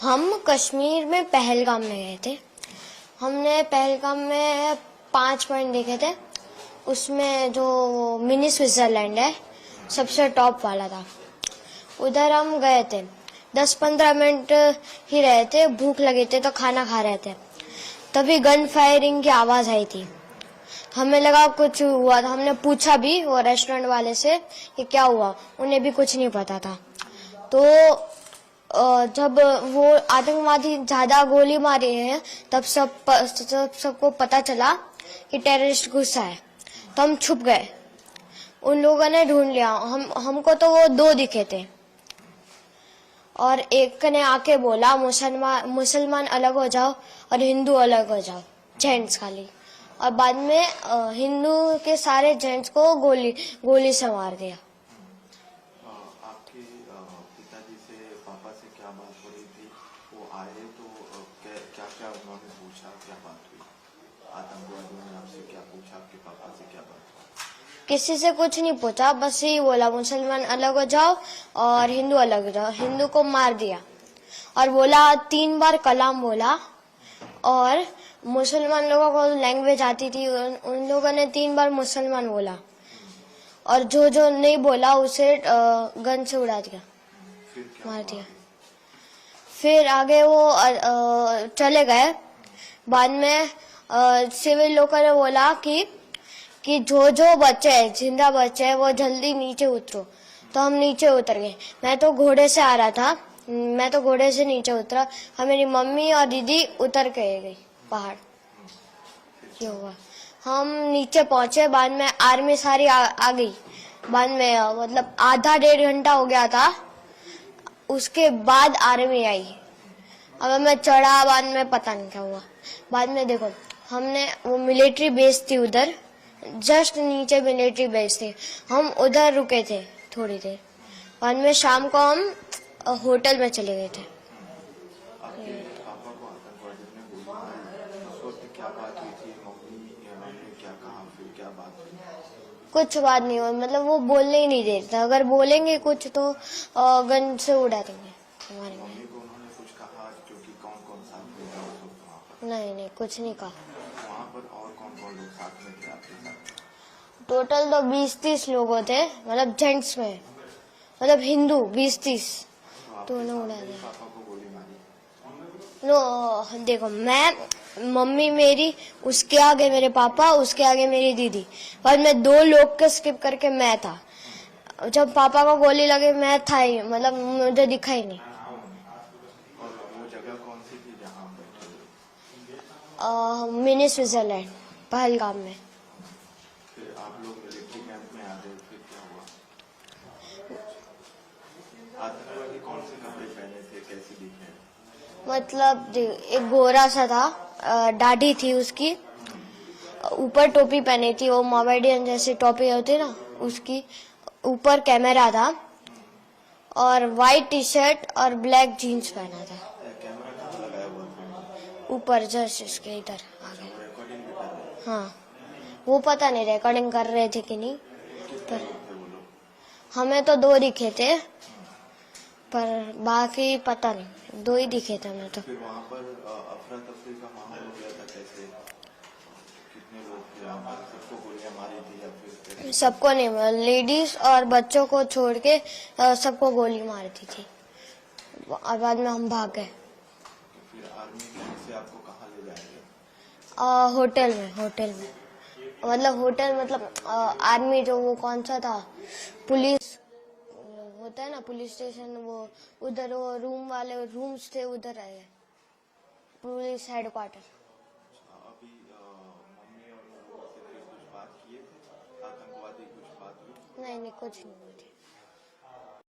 हम कश्मीर में पहलगाम में गए थे। हमने पहलगाम में 5 पॉइंट देखे थे। उसमें जो मिनी स्विट्जरलैंड है सबसे टॉप वाला था। उधर हम गए थे, 10-15 मिनट ही रहे थे। भूख लगी थी तो खाना खा रहे थे, तभी गन फायरिंग की आवाज आई थी। हमें लगा कुछ हुआ था। हमने पूछा भी वो रेस्टोरेंट वाले से कि क्या हुआ, उन्हें भी कुछ नहीं पता था। तो जब वो आतंकवादी ज्यादा गोली मारे हैं तब सबको पता चला कि टेररिस्ट घुसा है, तो हम छुप गए। उन लोगों ने ढूंढ लिया। हमको तो वो 2 दिखे थे और एक ने आके बोला मुसलमान अलग हो जाओ और हिंदू अलग हो जाओ, जेंट्स खाली। और बाद में हिंदू के सारे जेंट्स को गोली से मार दिया। आपके पिताजी से पापा से क्या बात हो रही थी? वो आए तो क्या क्या उन्होंने पूछा, क्या बात हुई? आतंकवादियों ने आपसे क्या पूछा, आपके पापा से क्या बात हुई? किसी से कुछ नहीं पूछा, बस यही बोला मुसलमान अलग हो जाओ और हिंदू अलग हो जाओ। हिंदू को मार दिया और बोला 3 बार कलाम बोला। और मुसलमान लोगों को लैंग्वेज आती थी, उन लोगों ने 3 बार मुसलमान बोला और जो नहीं बोला उसे गन से उड़ा दिया, मार दिया। फिर आगे वो चले गए। बाद में सिविल लोगों ने बोला कि जो बच्चे हैं, जिंदा बच्चे हैं, वो जल्दी नीचे उतरो। तो हम नीचे उतर गए। मैं तो घोड़े से आ रहा था, मैं तो घोड़े से नीचे उतरा और मेरी मम्मी और दीदी उतर के गई पहाड़। ये हुआ। हम नीचे पहुंचे, बाद में आर्मी सारी आ गई। बाद में मतलब आधा 1.5 घंटा हो गया था, उसके बाद आर्मी आई। अब मैं चढ़ा, बाद में पता नहीं क्या हुआ। बाद में देखो, हमने वो मिलिट्री बेस थी उधर, जस्ट नीचे मिलिट्री बेस थी। हम उधर रुके थे थोड़ी देर। बाद में शाम को हम होटल में चले गए थे। आपके पापा को आतंकवादियों ने गोली मारी, उस वक्त क्या बात हुई थी? मम्मी ने क्या कहा, फिर क्या बात हुई? कुछ बात नहीं हुई, मतलब वो बोलने ही नहीं देते। अगर बोलेंगे कुछ तो गन से उड़ा देंगे, मारेंगे। मम्मी को उन्होंने कुछ कहा क्योंकि कौन कौन साथ में था उस वक्त वहाँ पर? नहीं, कुछ नहीं कहा। वहाँ पर और कौन कौन लोग साथ में थे आपके साथ? टोटल तो 20-30 लोग थे, मतलब जेंट्स में, मतलब हिंदू 20-30। तो उन्होंने उड़ा दिया। पापा को गोली मारी? नो देखो, मैं, मम्मी मेरी, उसके आगे मेरे पापा, उसके आगे मेरी दीदी। बाद में 2 लोग के स्किप करके मैं था। जब पापा को गोली लगी मैं था ही, मतलब मुझे दिखा ही नहीं। और वो जगह कौन सी थी जहाँ आप बैठे थे? मिनी स्विट्जरलैंड, पहलगाम में। फिर आप लोग मिलिट्री कैंप में आ गए, फिर क्या हुआ? आतंकवादी कौन से कपड़े पहने थे, कैसे दिखे? मतलब एक गोरा सा था, दाढ़ी थी उसकी, ऊपर टोपी पहनी थी, वो मोमेडियन जैसी टोपी होती ना, उसकी ऊपर कैमरा था और वाइट टी-शर्ट और ब्लैक जीन्स पहना था। कैमरा कहाँ लगाया हुआ था? ऊपर जस्ट इसके इधर आगे। रिकॉर्डिंग भी कर रहे थे? हाँ, वो पता नहीं रिकॉर्डिंग कर रहे थे कि नहीं, कितने पर लोग थे वो लोग? हमें तो 2 दिखे थे, पर बाकी पता नहीं, 2 ही दिखे थे हमें तो। फिर वहाँ पर अफरा तफरी का माहौल हो गया था, कैसे? कितने लोग थे वहाँ पर? सबको गोलियां मारी थी या फिर कैसे? सबको नहीं, लेडीज और बच्चों को छोड़ के सबको गोली मारी थी। और बाद में हम भाग गए। फिर आर्मी कैंप से आपको कहाँ ले जाएंगे? होटल में मतलब होटल, मतलब आर्मी जो वो कौन सा था, पुलिस होता है ना, पुलिस स्टेशन, वो उधर वो रूम वाले रूम्स थे, उधर आए, पुलिस हेडक्वार्टर। अभी मम्मी और लोगों से फिर कुछ बात किए थे? आतंकवादी कुछ बात हुई? नहीं, कुछ नहीं हुई थी।